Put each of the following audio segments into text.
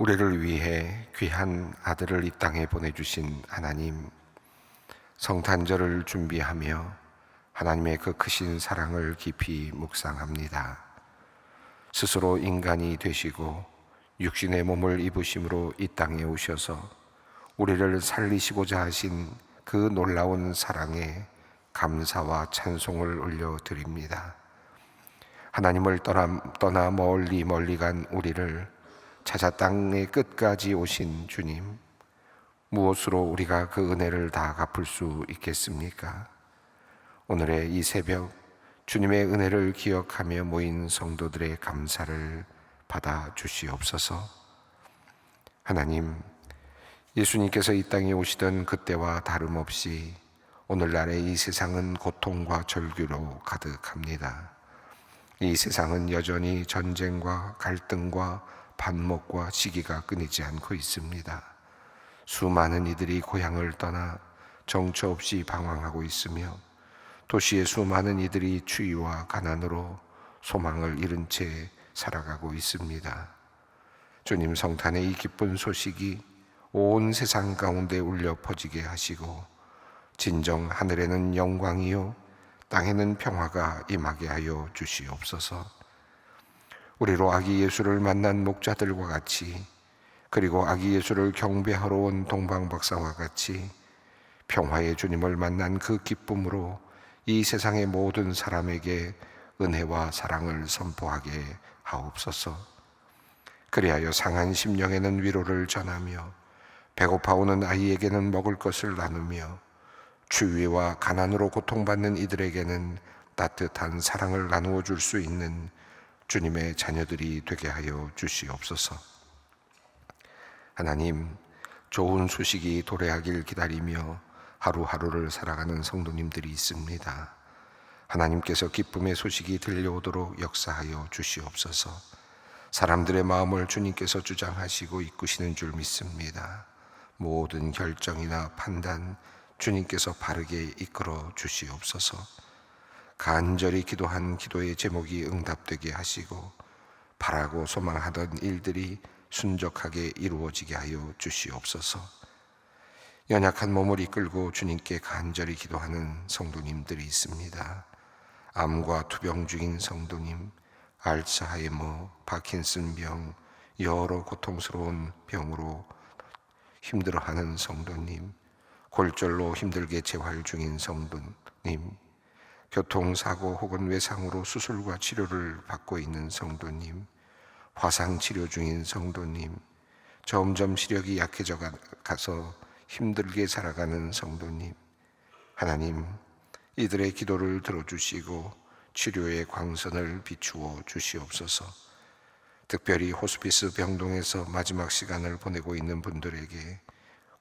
우리를 위해 귀한 아들을 이 땅에 보내주신 하나님, 성탄절을 준비하며 하나님의 그 크신 사랑을 깊이 묵상합니다. 스스로 인간이 되시고 육신의 몸을 입으심으로 이 땅에 오셔서 우리를 살리시고자 하신 그 놀라운 사랑에 감사와 찬송을 올려드립니다. 하나님을 떠나 멀리 간 우리를 찾아 땅의 끝까지 오신 주님, 무엇으로 우리가 그 은혜를 다 갚을 수 있겠습니까? 오늘의 이 새벽 주님의 은혜를 기억하며 모인 성도들의 감사를 받아 주시옵소서. 하나님, 예수님께서 이 땅에 오시던 그때와 다름없이 오늘날의 이 세상은 고통과 절규로 가득합니다. 이 세상은 여전히 전쟁과 갈등과 반목과 시기가 끊이지 않고 있습니다. 수많은 이들이 고향을 떠나 정처 없이 방황하고 있으며 도시의 수많은 이들이 추위와 가난으로 소망을 잃은 채 살아가고 있습니다. 주님, 성탄의 이 기쁜 소식이 온 세상 가운데 울려 퍼지게 하시고 진정 하늘에는 영광이요 땅에는 평화가 임하게 하여 주시옵소서. 우리로 아기 예수를 만난 목자들과 같이, 그리고 아기 예수를 경배하러 온 동방박사와 같이 평화의 주님을 만난 그 기쁨으로 이 세상의 모든 사람에게 은혜와 사랑을 선포하게 하옵소서. 그리하여 상한 심령에는 위로를 전하며 배고파오는 아이에게는 먹을 것을 나누며 추위와 가난으로 고통받는 이들에게는 따뜻한 사랑을 나누어 줄 수 있는 주님의 자녀들이 되게 하여 주시옵소서. 하나님, 좋은 소식이 도래하길 기다리며 하루하루를 살아가는 성도님들이 있습니다. 하나님께서 기쁨의 소식이 들려오도록 역사하여 주시옵소서. 사람들의 마음을 주님께서 주장하시고 이끄시는 줄 믿습니다. 모든 결정이나 판단 주님께서 바르게 이끌어 주시옵소서. 간절히 기도한 기도의 제목이 응답되게 하시고 바라고 소망하던 일들이 순적하게 이루어지게 하여 주시옵소서. 연약한 몸을 이끌고 주님께 간절히 기도하는 성도님들이 있습니다. 암과 투병 중인 성도님, 알츠하이머, 파킨슨병, 여러 고통스러운 병으로 힘들어하는 성도님, 골절로 힘들게 재활 중인 성도님, 교통사고 혹은 외상으로 수술과 치료를 받고 있는 성도님, 화상치료 중인 성도님, 점점 시력이 약해져 가서 힘들게 살아가는 성도님, 하나님, 이들의 기도를 들어주시고 치료의 광선을 비추어 주시옵소서. 특별히 호스피스 병동에서 마지막 시간을 보내고 있는 분들에게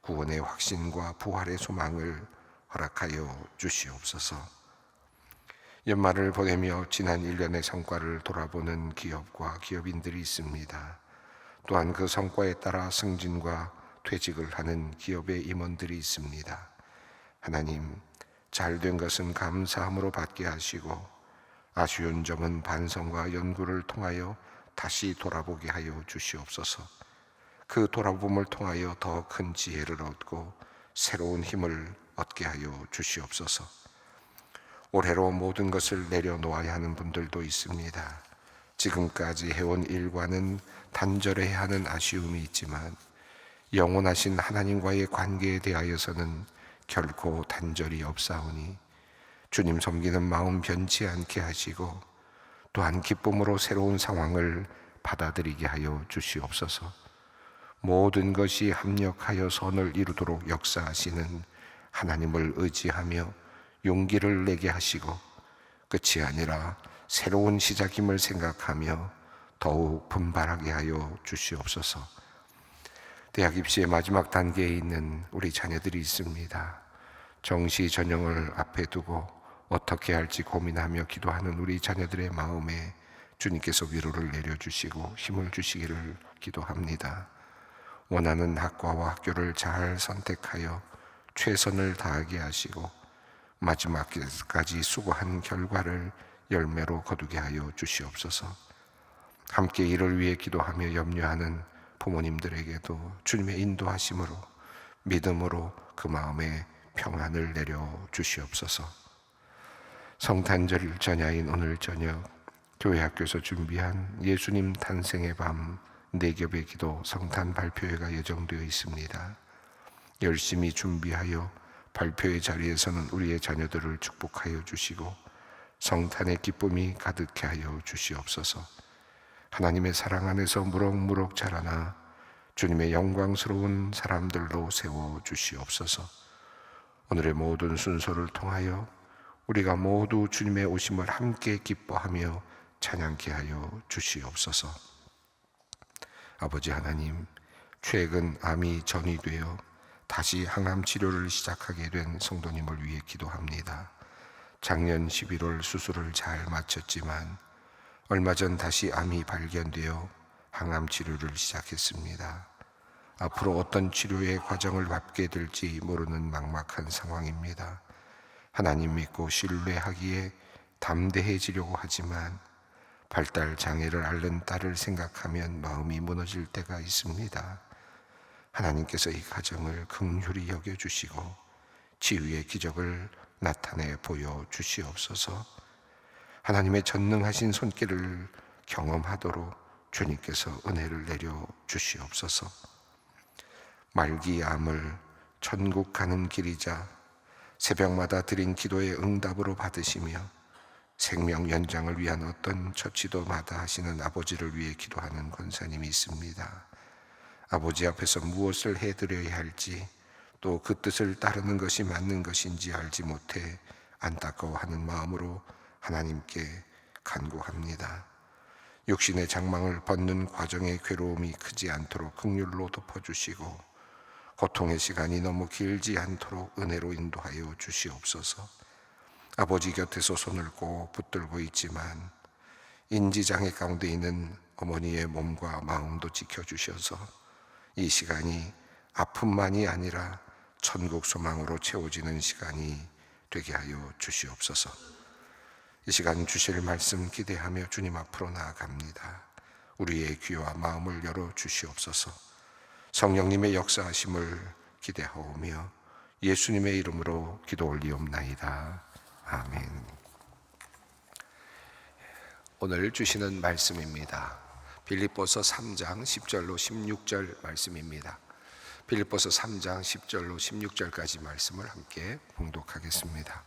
구원의 확신과 부활의 소망을 허락하여 주시옵소서. 연말을 보내며 지난 1년의 성과를 돌아보는 기업과 기업인들이 있습니다. 또한 그 성과에 따라 승진과 퇴직을 하는 기업의 임원들이 있습니다. 하나님, 잘된 것은 감사함으로 받게 하시고 아쉬운 점은 반성과 연구를 통하여 다시 돌아보게 하여 주시옵소서. 그 돌아봄을 통하여 더 큰 지혜를 얻고 새로운 힘을 얻게 하여 주시옵소서. 올해로 모든 것을 내려놓아야 하는 분들도 있습니다. 지금까지 해온 일과는 단절해야 하는 아쉬움이 있지만 영원하신 하나님과의 관계에 대하여서는 결코 단절이 없사오니 주님 섬기는 마음 변치 않게 하시고 또한 기쁨으로 새로운 상황을 받아들이게 하여 주시옵소서. 모든 것이 합력하여 선을 이루도록 역사하시는 하나님을 의지하며 용기를 내게 하시고 끝이 아니라 새로운 시작임을 생각하며 더욱 분발하게 하여 주시옵소서. 대학 입시의 마지막 단계에 있는 우리 자녀들이 있습니다. 정시 전형을 앞에 두고 어떻게 할지 고민하며 기도하는 우리 자녀들의 마음에 주님께서 위로를 내려주시고 힘을 주시기를 기도합니다. 원하는 학과와 학교를 잘 선택하여 최선을 다하게 하시고 마지막까지 수고한 결과를 열매로 거두게 하여 주시옵소서. 함께 이를 위해 기도하며 염려하는 부모님들에게도 주님의 인도하심으로 믿음으로 그 마음에 평안을 내려 주시옵소서. 성탄절 전야인 오늘 저녁 교회 학교에서 준비한 예수님 탄생의 밤 4겹의 기도 성탄 발표회가 예정되어 있습니다. 열심히 준비하여 발표의 자리에서는 우리의 자녀들을 축복하여 주시고 성탄의 기쁨이 가득해 하여 주시옵소서. 하나님의 사랑 안에서 무럭무럭 자라나 주님의 영광스러운 사람들로 세워 주시옵소서. 오늘의 모든 순서를 통하여 우리가 모두 주님의 오심을 함께 기뻐하며 찬양케 하여 주시옵소서. 아버지 하나님, 최근 암이 전이되어 다시 항암 치료를 시작하게 된 성도님을 위해 기도합니다. 작년 11월 수술을 잘 마쳤지만 얼마 전 다시 암이 발견되어 항암 치료를 시작했습니다. 앞으로 어떤 치료의 과정을 밟게 될지 모르는 막막한 상황입니다. 하나님 믿고 신뢰하기에 담대해지려고 하지만 발달 장애를 앓는 딸을 생각하면 마음이 무너질 때가 있습니다. 하나님께서 이 가정을 긍휼히 여겨주시고 치유의 기적을 나타내 보여주시옵소서. 하나님의 전능하신 손길을 경험하도록 주님께서 은혜를 내려 주시옵소서. 말기암을 천국 가는 길이자 새벽마다 드린 기도의 응답으로 받으시며 생명 연장을 위한 어떤 처치도 마다하시는 아버지를 위해 기도하는 권사님이 있습니다. 아버지 앞에서 무엇을 해드려야 할지 또 그 뜻을 따르는 것이 맞는 것인지 알지 못해 안타까워하는 마음으로 하나님께 간구합니다. 육신의 장망을 벗는 과정의 괴로움이 크지 않도록 긍휼로 덮어주시고 고통의 시간이 너무 길지 않도록 은혜로 인도하여 주시옵소서. 아버지 곁에서 손을 꼭 붙들고 있지만 인지장애 가운데 있는 어머니의 몸과 마음도 지켜주셔서 이 시간이 아픔만이 아니라 천국 소망으로 채워지는 시간이 되게 하여 주시옵소서. 이 시간 주실 말씀 기대하며 주님 앞으로 나아갑니다. 우리의 귀와 마음을 열어 주시옵소서. 성령님의 역사하심을 기대하오며 예수님의 이름으로 기도 올리옵나이다. 아멘. 오늘 주시는 말씀입니다. 빌립보서 3장 10절로 16절 말씀입니다. 빌립보서 3장 10절로 16절까지 말씀을 함께 봉독하겠습니다.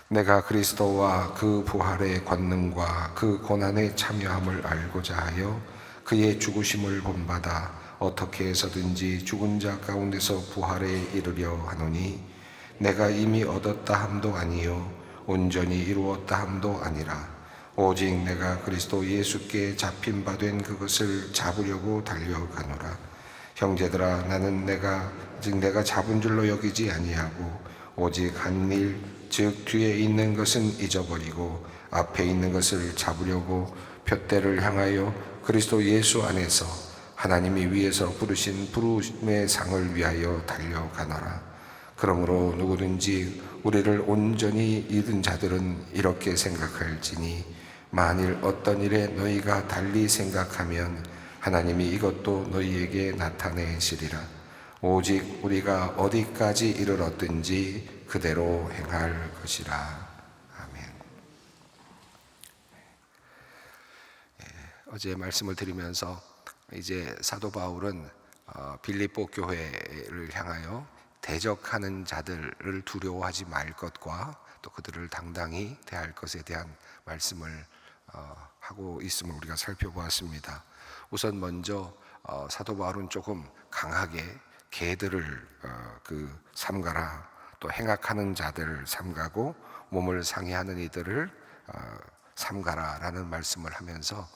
내가 그리스도와 그 부활의 권능과 그 고난에 참여함을 알고자 하여 그의 죽으심을 본받아 어떻게 해서든지 죽은 자 가운데서 부활에 이르려 하노니 내가 이미 얻었다 함도 아니요 온전히 이루었다 함도 아니라 오직 내가 그리스도 예수께 잡힌 바 된 그것을 잡으려고 달려가노라. 형제들아, 나는 내가 잡은 줄로 여기지 아니하고 오직 한 일, 즉 뒤에 있는 것은 잊어버리고 앞에 있는 것을 잡으려고 푯대를 향하여 그리스도 예수 안에서 하나님이 위에서 부르신 부름의 상을 위하여 달려가노라. 그러므로 누구든지 우리를 온전히 잃은 자들은 이렇게 생각할지니 만일 어떤 일에 너희가 달리 생각하면 하나님이 이것도 너희에게 나타내시리라. 오직 우리가 어디까지 이르렀든지 그대로 행할 것이라. 아멘. 어제 말씀을 드리면서 이제 사도 바울은 빌립보 교회를 향하여 대적하는 자들을 두려워하지 말 것과 또 그들을 당당히 대할 것에 대한 말씀을 하고 있음을 우리가 살펴보았습니다. 우선 먼저 사도 바울은 조금 강하게 개들을 삼가라, 또 행악하는 자들을 삼가고 몸을 상해하는 이들을 삼가라라는 말씀을 하면서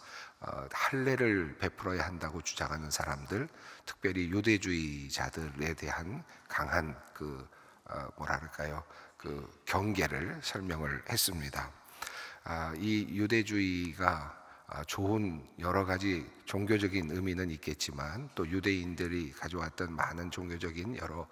할례를 베풀어야 한다고 주장하는 사람들, 특별히 유대주의자들에 대한 강한 경계를 설명을 했습니다. 이 유대주의가 좋은 여러 가지 종교적인 의미는 있겠지만 또 유대인들이 가져왔던 많은 종교적인 여러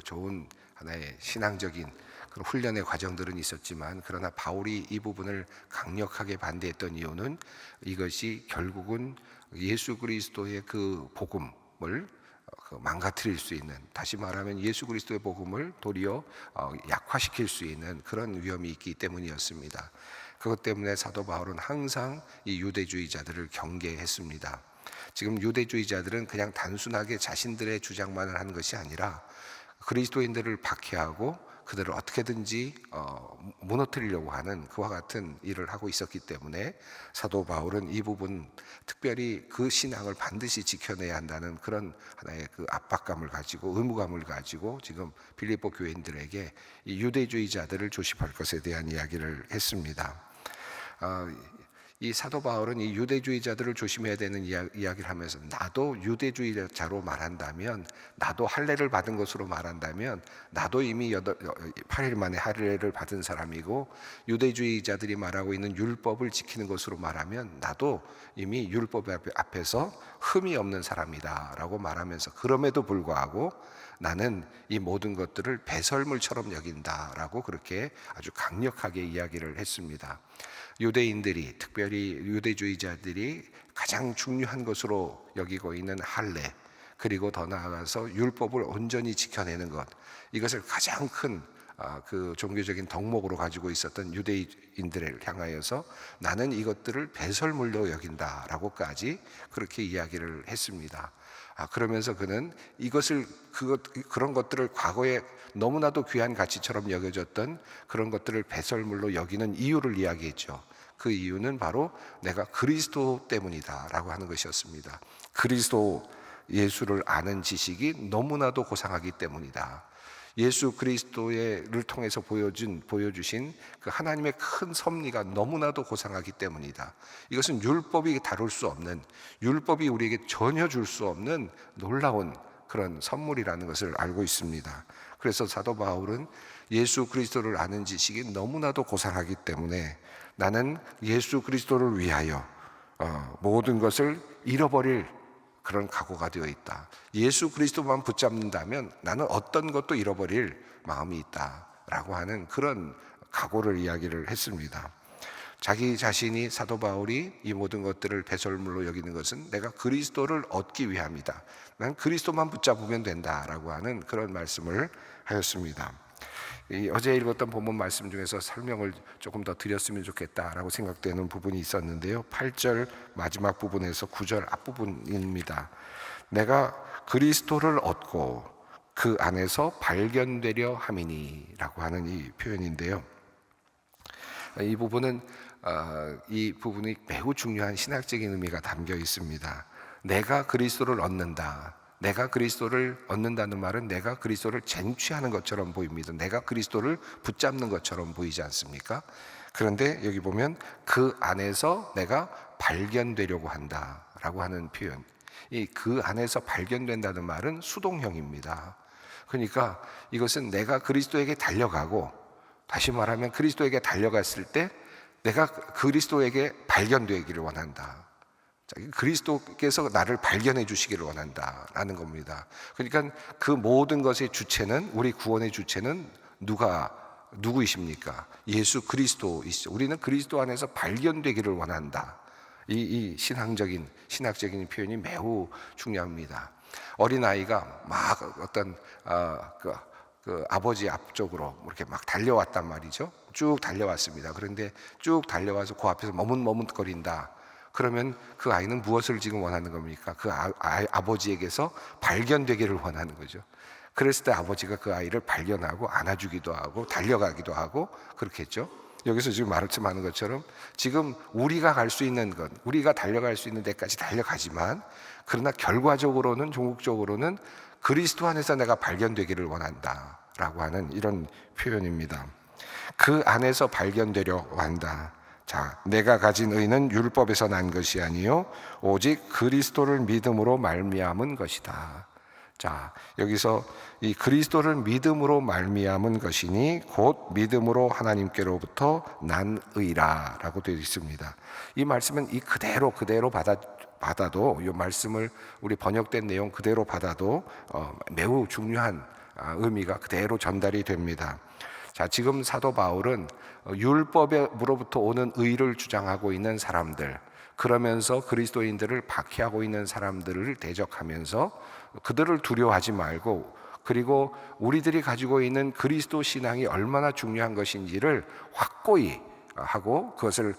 좋은 하나의 신앙적인 그런 훈련의 과정들은 있었지만, 그러나 바울이 이 부분을 강력하게 반대했던 이유는 이것이 결국은 예수 그리스도의 그 복음을 망가뜨릴 수 있는, 다시 말하면 예수 그리스도의 복음을 도리어 약화시킬 수 있는 그런 위험이 있기 때문이었습니다. 그것 때문에 사도 바울은 항상 이 유대주의자들을 경계했습니다. 지금 유대주의자들은 그냥 단순하게 자신들의 주장만을 하는 것이 아니라 그리스도인들을 박해하고 그들을 어떻게든지 무너뜨리려고 하는 그와 같은 일을 하고 있었기 때문에 사도 바울은 이 부분, 특별히 그 신앙을 반드시 지켜내야 한다는 그런 하나의 그 압박감을 가지고, 의무감을 가지고 지금 빌립보 교인들에게 이 유대주의자들을 조심할 것에 대한 이야기를 했습니다. 이 사도 바울은 이 유대주의자들을 조심해야 되는 이야기를 하면서, 나도 유대주의자로 말한다면, 나도 할례를 받은 것으로 말한다면, 나도 이미 8일 만에 할례를 받은 사람이고, 유대주의자들이 말하고 있는 율법을 지키는 것으로 말하면 나도 이미 율법 앞에서 흠이 없는 사람이다 라고 말하면서, 그럼에도 불구하고 나는 이 모든 것들을 배설물처럼 여긴다 라고 그렇게 아주 강력하게 이야기를 했습니다. 유대인들이, 특별히 유대주의자들이 가장 중요한 것으로 여기고 있는 할례, 그리고 더 나아가서 율법을 온전히 지켜내는 것, 이것을 가장 큰 그 종교적인 덕목으로 가지고 있었던 유대인들을 향하여서 나는 이것들을 배설물로 여긴다라고까지 그렇게 이야기를 했습니다. 그러면서 그는 그런 것들을 과거에 너무나도 귀한 가치처럼 여겨졌던 그런 것들을 배설물로 여기는 이유를 이야기했죠. 그 이유는 바로 내가 그리스도 때문이다 라고 하는 것이었습니다. 그리스도 예수를 아는 지식이 너무나도 고상하기 때문이다. 예수 그리스도를 통해서 보여주신 그 하나님의 큰 섭리가 너무나도 고상하기 때문이다. 이것은 율법이 다룰 수 없는, 율법이 우리에게 전혀 줄 수 없는 놀라운 그런 선물이라는 것을 알고 있습니다. 그래서 사도 바울은 예수 그리스도를 아는 지식이 너무나도 고상하기 때문에 나는 예수 그리스도를 위하여 모든 것을 잃어버릴 그런 각오가 되어 있다. 예수 그리스도만 붙잡는다면 나는 어떤 것도 잃어버릴 마음이 있다라고 하는 그런 각오를 이야기를 했습니다. 자기 자신이, 사도 바울이 이 모든 것들을 배설물로 여기는 것은 내가 그리스도를 얻기 위함이다. 난 그리스도만 붙잡으면 된다라고 하는 그런 말씀을 하였습니다. 어제 읽었던 본문 말씀 중에서 설명을 조금 더 드렸으면 좋겠다라고 생각되는 부분이 있었는데요. 8절 마지막 부분에서 9절 앞부분입니다. 내가 그리스도를 얻고 그 안에서 발견되려 함이니 라고 하는 이 표현인데요. 이 부분이 매우 중요한 신학적인 의미가 담겨 있습니다. 내가 그리스도를 얻는다. 내가 그리스도를 얻는다는 말은 내가 그리스도를 쟁취하는 것처럼 보입니다. 내가 그리스도를 붙잡는 것처럼 보이지 않습니까? 그런데 여기 보면 그 안에서 내가 발견되려고 한다라고 하는 표현. 이 그 안에서 발견된다는 말은 수동형입니다. 그러니까 이것은 내가 그리스도에게 달려가고, 다시 말하면 그리스도에게 달려갔을 때 내가 그리스도에게 발견되기를 원한다. 그리스도께서 나를 발견해 주시기를 원한다라는 겁니다. 그러니까 그 모든 것의 주체는, 우리 구원의 주체는 누구이십니까? 예수 그리스도이시죠. 우리는 그리스도 안에서 발견되기를 원한다. 이 신학적인 표현이 매우 중요합니다. 어린아이가 막 어떤 그 아버지 앞쪽으로 이렇게 막 달려왔단 말이죠. 쭉 달려왔습니다. 그런데 쭉 달려와서 그 앞에서 머뭇머뭇거린다. 그러면 그 아이는 무엇을 지금 원하는 겁니까? 그 아버지에게서 발견되기를 원하는 거죠. 그랬을 때 아버지가 그 아이를 발견하고 안아주기도 하고 달려가기도 하고 그렇겠죠. 여기서 지금 말씀하는 것처럼 지금 우리가 갈 수 있는 것, 우리가 달려갈 수 있는 데까지 달려가지만, 그러나 결과적으로는, 종국적으로는 그리스도 안에서 내가 발견되기를 원한다라고 하는 이런 표현입니다. 그 안에서 발견되려 한다. 자, 내가 가진 의는 율법에서 난 것이 아니요 오직 그리스도를 믿음으로 말미암은 것이다. 자, 여기서 이 그리스도를 믿음으로 말미암은 것이니 곧 믿음으로 하나님께로부터 난 의라라고 되어 있습니다. 이 말씀은 이 그대로 받아도, 이 말씀을 우리 번역된 내용 그대로 받아도 매우 중요한 의미가 그대로 전달이 됩니다. 자, 지금 사도 바울은 율법으로부터 오는 의를 주장하고 있는 사람들, 그러면서 그리스도인들을 박해하고 있는 사람들을 대적하면서 그들을 두려워하지 말고, 그리고 우리들이 가지고 있는 그리스도 신앙이 얼마나 중요한 것인지를 확고히 하고 그것을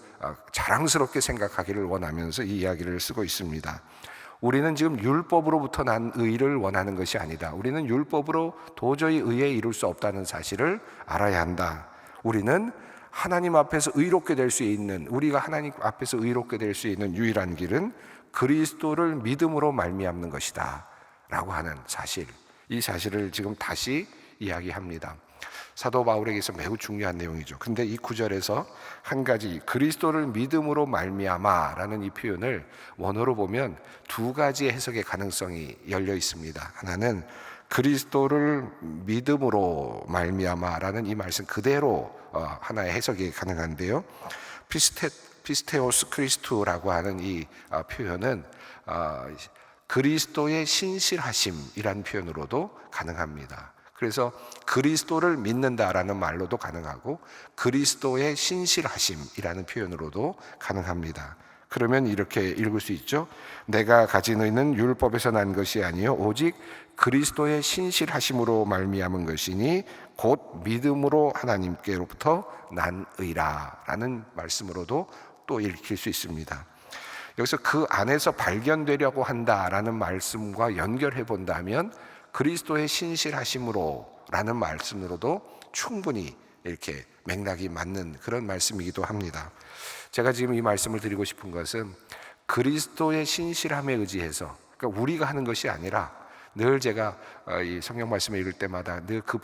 자랑스럽게 생각하기를 원하면서 이 이야기를 쓰고 있습니다. 우리는 지금 율법으로부터 난 의를 원하는 것이 아니다. 우리는 율법으로 도저히 의에 이룰 수 없다는 사실을 알아야 한다. 우리는 하나님 앞에서 의롭게 될 수 있는, 우리가 하나님 앞에서 의롭게 될 수 있는 유일한 길은 그리스도를 믿음으로 말미암는 것이다 라고 하는 사실, 이 사실을 지금 다시 이야기합니다. 사도 바울에게서 매우 중요한 내용이죠. 근데 이 구절에서 한 가지, 그리스도를 믿음으로 말미암아라는 이 표현을 원어로 보면 두 가지의 해석의 가능성이 열려 있습니다. 하나는 그리스도를 믿음으로 말미암아라는 이 말씀 그대로 하나의 해석이 가능한데요, 피스테오스 크리스투라고 하는 이 표현은 그리스도의 신실하심이라는 표현으로도 가능합니다. 그래서 그리스도를 믿는다라는 말로도 가능하고 그리스도의 신실하심이라는 표현으로도 가능합니다. 그러면 이렇게 읽을 수 있죠. 내가 가진 의는 율법에서 난 것이 아니요 오직 그리스도의 신실하심으로 말미암은 것이니 곧 믿음으로 하나님께로부터 난 의라라는 말씀으로도 또 읽힐 수 있습니다. 여기서 그 안에서 발견되려고 한다라는 말씀과 연결해 본다면 그리스도의 신실하심으로라는 말씀으로도 충분히 이렇게 맥락이 맞는 그런 말씀이기도 합니다. 제가 지금 이 말씀을 드리고 싶은 것은 그리스도의 신실함에 의지해서, 그러니까 우리가 하는 것이 아니라, 늘 제가 이 성경 말씀을 읽을 때마다 늘 그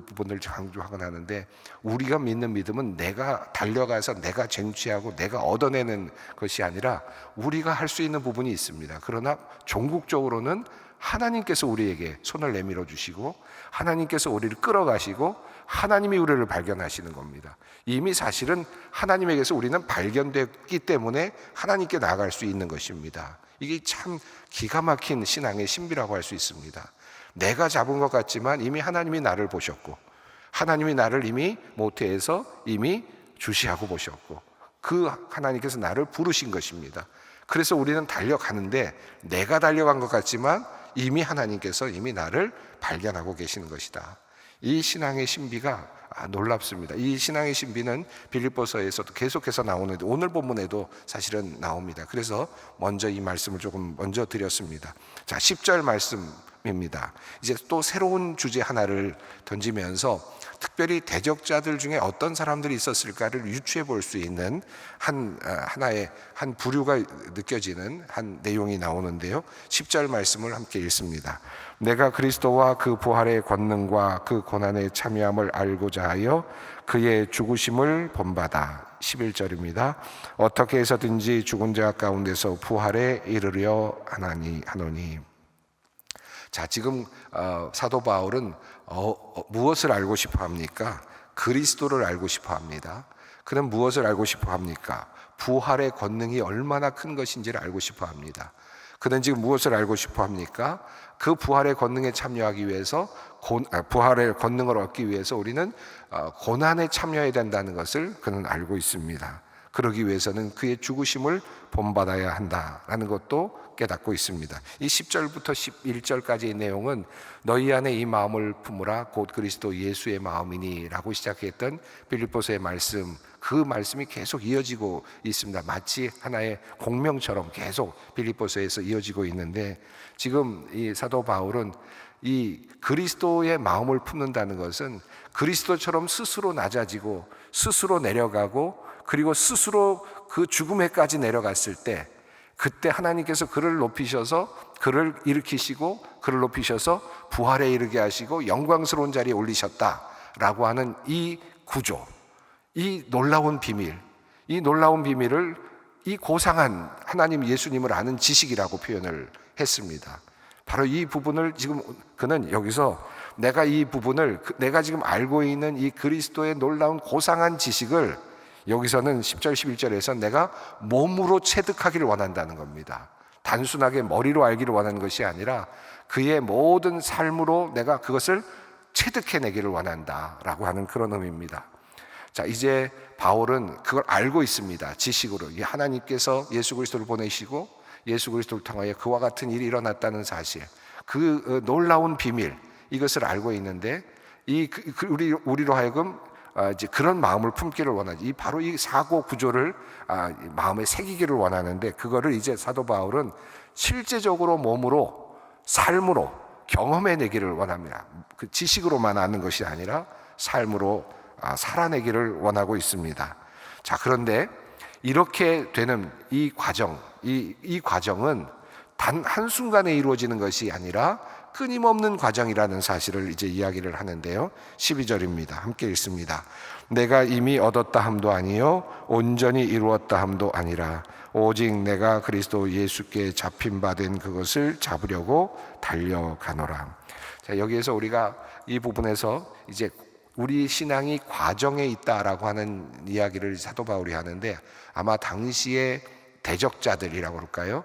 부분을 강조하곤 하는데, 우리가 믿는 믿음은 내가 달려가서 내가 쟁취하고 내가 얻어내는 것이 아니라 우리가 할 수 있는 부분이 있습니다. 그러나 종국적으로는 하나님께서 우리에게 손을 내밀어 주시고 하나님께서 우리를 끌어가시고 하나님이 우리를 발견하시는 겁니다. 이미 사실은 하나님에게서 우리는 발견됐기 때문에 하나님께 나아갈 수 있는 것입니다. 이게 참 기가 막힌 신앙의 신비라고 할 수 있습니다. 내가 잡은 것 같지만 이미 하나님이 나를 보셨고 하나님이 나를 이미 모태에서 이미 주시하고 보셨고 그 하나님께서 나를 부르신 것입니다. 그래서 우리는 달려가는데 내가 달려간 것 같지만 이미 하나님께서 이미 나를 발견하고 계시는 것이다. 이 신앙의 신비가 놀랍습니다. 이 신앙의 신비는 빌립보서에서도 계속해서 나오는데 오늘 본문에도 사실은 나옵니다. 그래서 먼저 이 말씀을 조금 먼저 드렸습니다. 자, 10절 말씀입니다. 이제 또 새로운 주제 하나를 던지면서 특별히 대적자들 중에 어떤 사람들이 있었을까를 유추해 볼 수 있는 하나의 한 부류가 느껴지는 한 내용이 나오는데요, 10절 말씀을 함께 읽습니다. 내가 그리스도와 그 부활의 권능과 그 고난의 참여함을 알고자 하여 그의 죽으심을 본받아. 11절입니다. 어떻게 해서든지 죽은 자 가운데서 부활에 이르려 하노니. 자, 지금 사도 바울은 무엇을 알고 싶어 합니까? 그리스도를 알고 싶어 합니다. 그는 무엇을 알고 싶어 합니까? 부활의 권능이 얼마나 큰 것인지를 알고 싶어 합니다. 그는 지금 무엇을 알고 싶어 합니까? 그 부활의 권능에 참여하기 위해서, 부활의 권능을 얻기 위해서 우리는 고난에 참여해야 된다는 것을 그는 알고 있습니다. 그러기 위해서는 그의 죽으심을 본받아야 한다라는 것도 깨닫고 있습니다. 이 10절부터 11절까지의 내용은 너희 안에 이 마음을 품으라 곧 그리스도 예수의 마음이니 라고 시작했던 빌립보서의 말씀, 그 말씀이 계속 이어지고 있습니다. 마치 하나의 공명처럼 계속 빌립보서에서 이어지고 있는데, 지금 이 사도 바울은 이 그리스도의 마음을 품는다는 것은 그리스도처럼 스스로 낮아지고 스스로 내려가고 그리고 스스로 그 죽음에까지 내려갔을 때, 그때 하나님께서 그를 높이셔서 그를 일으키시고 그를 높이셔서 부활에 이르게 하시고 영광스러운 자리에 올리셨다라고 하는 이 구조, 이 놀라운 비밀, 이 놀라운 비밀을 이 고상한 하나님 예수님을 아는 지식이라고 표현을 했습니다. 바로 이 부분을 지금 그는 여기서 내가 이 부분을, 내가 지금 알고 있는 이 그리스도의 놀라운 고상한 지식을 여기서는 10절 11절에서 내가 몸으로 체득하기를 원한다는 겁니다. 단순하게 머리로 알기를 원하는 것이 아니라 그의 모든 삶으로 내가 그것을 체득해내기를 원한다라고 하는 그런 의미입니다. 자, 이제 바울은 그걸 알고 있습니다. 지식으로. 하나님께서 예수 그리스도를 보내시고 예수 그리스도를 통하여 그와 같은 일이 일어났다는 사실, 그 놀라운 비밀, 이것을 알고 있는데 우리로 하여금 이제 그런 마음을 품기를 원하지. 바로 이 사고 구조를 마음에 새기기를 원하는데, 그거를 이제 사도 바울은 실제적으로 몸으로, 삶으로 경험해내기를 원합니다. 그 지식으로만 아는 것이 아니라 삶으로 살아내기를 원하고 있습니다. 자, 그런데 이렇게 되는 이 과정은 단 한순간에 이루어지는 것이 아니라 끊임없는 과정이라는 사실을 이제 이야기를 하는데요. 12절입니다. 함께 읽습니다. 내가 이미 얻었다 함도 아니요 온전히 이루었다 함도 아니라 오직 내가 그리스도 예수께 잡힌 바 된 그것을 잡으려고 달려가노라. 자, 여기에서 우리가 이 부분에서 이제 우리 신앙이 과정에 있다라고 하는 이야기를 사도 바울이 하는데, 아마 당시에 대적자들이라고 그럴까요?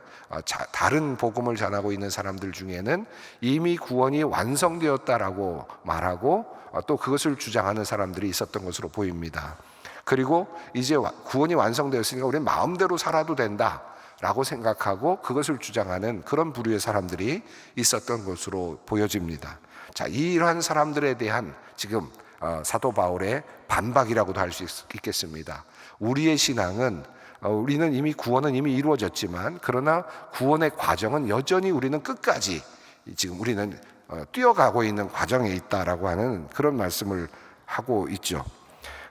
다른 복음을 전하고 있는 사람들 중에는 이미 구원이 완성되었다라고 말하고 또 그것을 주장하는 사람들이 있었던 것으로 보입니다. 그리고 이제 구원이 완성되었으니까 우리는 마음대로 살아도 된다라고 생각하고 그것을 주장하는 그런 부류의 사람들이 있었던 것으로 보여집니다. 자, 이러한 사람들에 대한 지금 사도 바울의 반박이라고도 할 수 있겠습니다. 우리의 신앙은 우리는 이미 구원은 이미 이루어졌지만, 그러나 구원의 과정은 여전히 우리는 끝까지 지금 우리는 뛰어가고 있는 과정에 있다라고 하는 그런 말씀을 하고 있죠.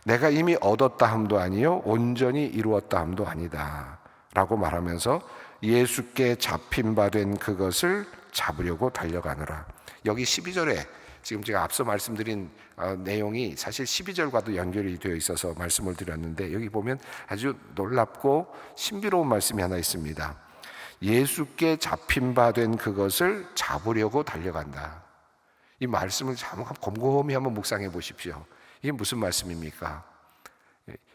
내가 이미 얻었다 함도 아니요 온전히 이루었다 함도 아니다 라고 말하면서 예수께 잡힌 바 된 그것을 잡으려고 달려가느라. 여기 12절에 지금 제가 앞서 말씀드린 내용이 사실 12절과도 연결이 되어 있어서 말씀을 드렸는데, 여기 보면 아주 놀랍고 신비로운 말씀이 하나 있습니다. 예수께 잡힌 바 된 그것을 잡으려고 달려간다. 이 말씀을 곰곰이 한번 묵상해 보십시오. 이게 무슨 말씀입니까?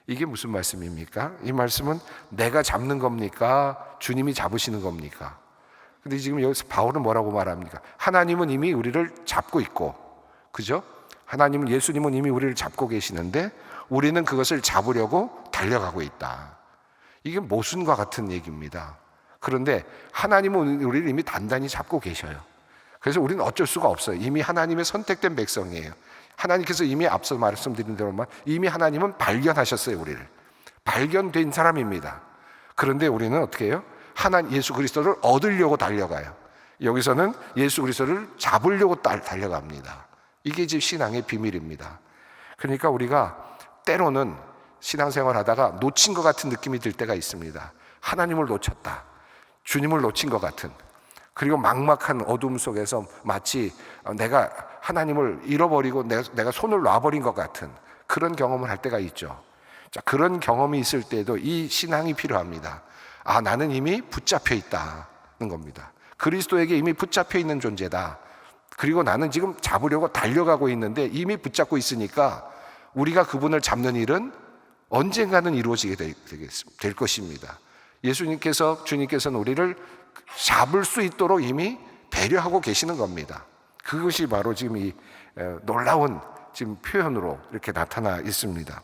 이게 무슨 말씀입니까? 이 말씀은 내가 잡는 겁니까? 주님이 잡으시는 겁니까? 근데 지금 여기서 바울은 뭐라고 말합니까? 하나님은 이미 우리를 잡고 있고, 그죠? 예수님은 이미 우리를 잡고 계시는데 우리는 그것을 잡으려고 달려가고 있다. 이게 모순과 같은 얘기입니다. 그런데 하나님은 우리를 이미 단단히 잡고 계셔요. 그래서 우리는 어쩔 수가 없어요. 이미 하나님의 선택된 백성이에요. 하나님께서 이미 앞서 말씀드린 대로만 이미 하나님은 발견하셨어요. 우리를 발견된 사람입니다. 그런데 우리는 어떻게 해요? 예수 그리스도를 얻으려고 달려가요. 여기서는 예수 그리스도를 잡으려고 달려갑니다. 이게 이제 신앙의 비밀입니다. 그러니까 우리가 때로는 신앙생활 하다가 놓친 것 같은 느낌이 들 때가 있습니다. 하나님을 놓쳤다, 주님을 놓친 것 같은, 그리고 막막한 어둠 속에서 마치 내가 하나님을 잃어버리고 내가 손을 놔버린 것 같은 그런 경험을 할 때가 있죠. 자, 그런 경험이 있을 때도 이 신앙이 필요합니다. 나는 이미 붙잡혀 있다는 겁니다. 그리스도에게 이미 붙잡혀 있는 존재다. 그리고 나는 지금 잡으려고 달려가고 있는데 이미 붙잡고 있으니까 우리가 그분을 잡는 일은 언젠가는 이루어지게 될 것입니다. 주님께서는 우리를 잡을 수 있도록 이미 배려하고 계시는 겁니다. 그것이 바로 지금 이 놀라운 지금 표현으로 이렇게 나타나 있습니다.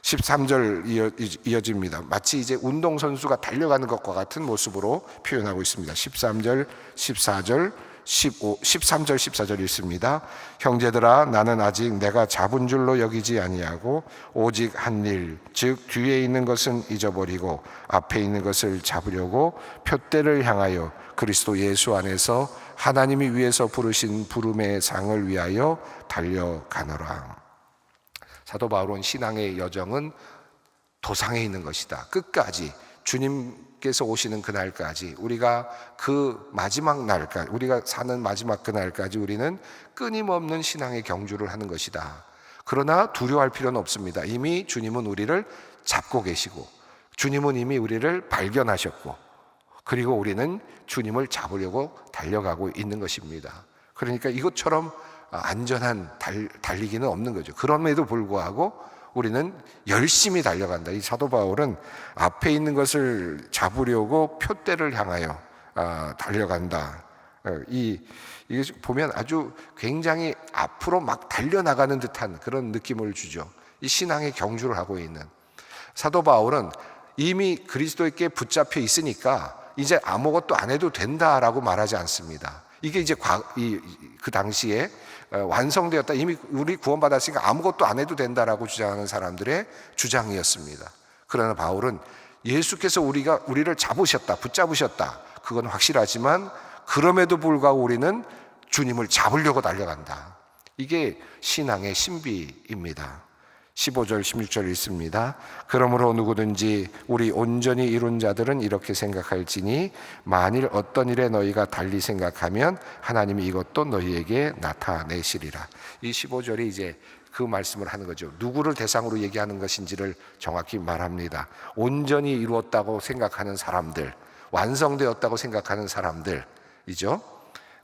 13절 이어집니다. 마치 이제 운동선수가 달려가는 것과 같은 모습으로 표현하고 있습니다. 13절, 14절, 13절, 14절 있습니다. 형제들아, 나는 아직 내가 잡은 줄로 여기지 아니하고 오직 한 일, 즉 뒤에 있는 것은 잊어버리고 앞에 있는 것을 잡으려고 표대를 향하여 그리스도 예수 안에서 하나님이 위에서 부르신 부름의 상을 위하여 달려가노라. 사도 바울은 신앙의 여정은 도상에 있는 것이다. 끝까지 주님께서 오시는 그날까지, 우리가 그 마지막 날까지, 우리가 사는 마지막 그날까지 우리는 끊임없는 신앙의 경주를 하는 것이다. 그러나 두려워할 필요는 없습니다. 이미 주님은 우리를 잡고 계시고 주님은 이미 우리를 발견하셨고, 그리고 우리는 주님을 잡으려고 달려가고 있는 것입니다. 그러니까 이것처럼 안전한 달리기는 없는 거죠. 그럼에도 불구하고 우리는 열심히 달려간다. 이 사도 바울은 앞에 있는 것을 잡으려고 표대를 향하여 달려간다. 이게 보면 아주 굉장히 앞으로 막 달려나가는 듯한 그런 느낌을 주죠. 이 신앙의 경주를 하고 있는 사도 바울은 이미 그리스도께 붙잡혀 있으니까 이제 아무것도 안 해도 된다라고 말하지 않습니다. 이게 이제 그 당시에 완성되었다, 이미 우리 구원받았으니까 아무것도 안 해도 된다라고 주장하는 사람들의 주장이었습니다. 그러나 바울은 예수께서 우리를 잡으셨다, 붙잡으셨다, 그건 확실하지만 그럼에도 불구하고 우리는 주님을 잡으려고 달려간다. 이게 신앙의 신비입니다. 15절 16절 읽습니다. 그러므로 누구든지 우리 온전히 이룬 자들은 이렇게 생각할지니 만일 어떤 일에 너희가 달리 생각하면 하나님이 이것도 너희에게 나타내시리라. 이 15절이 이제 그 말씀을 하는 거죠. 누구를 대상으로 얘기하는 것인지를 정확히 말합니다. 온전히 이루었다고 생각하는 사람들, 완성되었다고 생각하는 사람들이죠.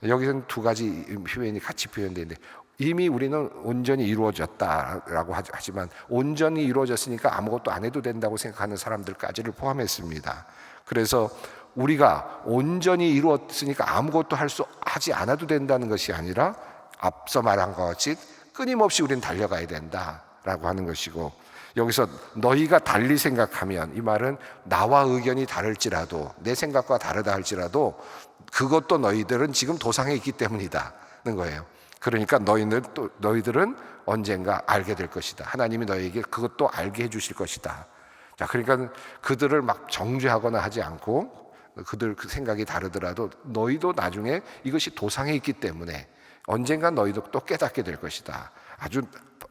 여기서는 두 가지 표현이 같이 표현되는데, 이미 우리는 온전히 이루어졌다라고 하지만 온전히 이루어졌으니까 아무것도 안 해도 된다고 생각하는 사람들까지를 포함했습니다. 그래서 우리가 온전히 이루었으니까 아무것도 하지 않아도 된다는 것이 아니라 앞서 말한 것 같이 끊임없이 우리는 달려가야 된다라고 하는 것이고, 여기서 너희가 달리 생각하면, 이 말은 나와 의견이 다를지라도, 내 생각과 다르다 할지라도 그것도 너희들은 지금 도상에 있기 때문이다는 거예요. 그러니까 너희들은 언젠가 알게 될 것이다. 하나님이 너희에게 그것도 알게 해주실 것이다. 자, 그러니까 그들을 막 정죄하거나 하지 않고, 그들 그 생각이 다르더라도 너희도 나중에 이것이 도상에 있기 때문에 언젠가 너희도 또 깨닫게 될 것이다. 아주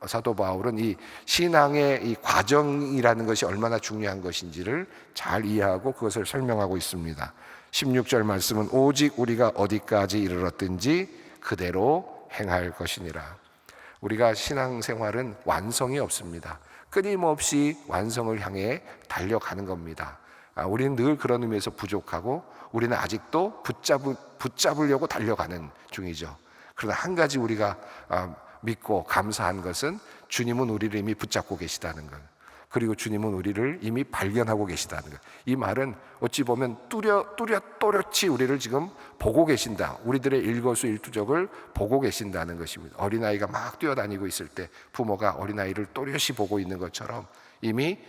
사도 바울은 이 신앙의 이 과정이라는 것이 얼마나 중요한 것인지를 잘 이해하고 그것을 설명하고 있습니다. 16절 말씀은 오직 우리가 어디까지 이르렀든지 그대로 행할 것이니라. 우리가 신앙생활은 완성이 없습니다. 끊임없이 완성을 향해 달려가는 겁니다. 우리는 늘 그런 의미에서 부족하고 우리는 아직도 붙잡으려고 달려가는 중이죠. 그러나 한 가지 우리가 믿고 감사한 것은 주님은 우리를 이미 붙잡고 계시다는 것, 그리고 주님은 우리를 이미 발견하고 계시다는 것. 이 말은 어찌 보면 또렷이 우리를 지금 보고 계신다, 우리들의 일거수일투족을 보고 계신다는 것입니다. 어린아이가 막 뛰어다니고 있을 때 부모가 어린아이를 또렷이 보고 있는 것처럼 이미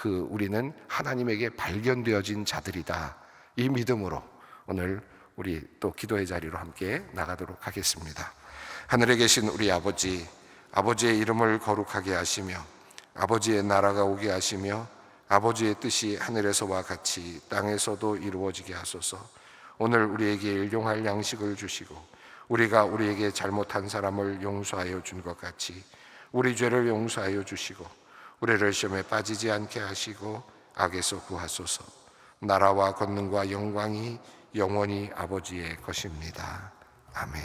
우리는 하나님에게 발견되어진 자들이다. 이 믿음으로 오늘 우리 또 기도의 자리로 함께 나가도록 하겠습니다. 하늘에 계신 우리 아버지, 아버지의 이름을 거룩하게 하시며 아버지의 나라가 오게 하시며 아버지의 뜻이 하늘에서와 같이 땅에서도 이루어지게 하소서. 오늘 우리에게 일용할 양식을 주시고 우리가 우리에게 잘못한 사람을 용서하여 준 것 같이 우리 죄를 용서하여 주시고 우리를 시험에 빠지지 않게 하시고 악에서 구하소서. 나라와 권능과 영광이 영원히 아버지의 것입니다. 아멘.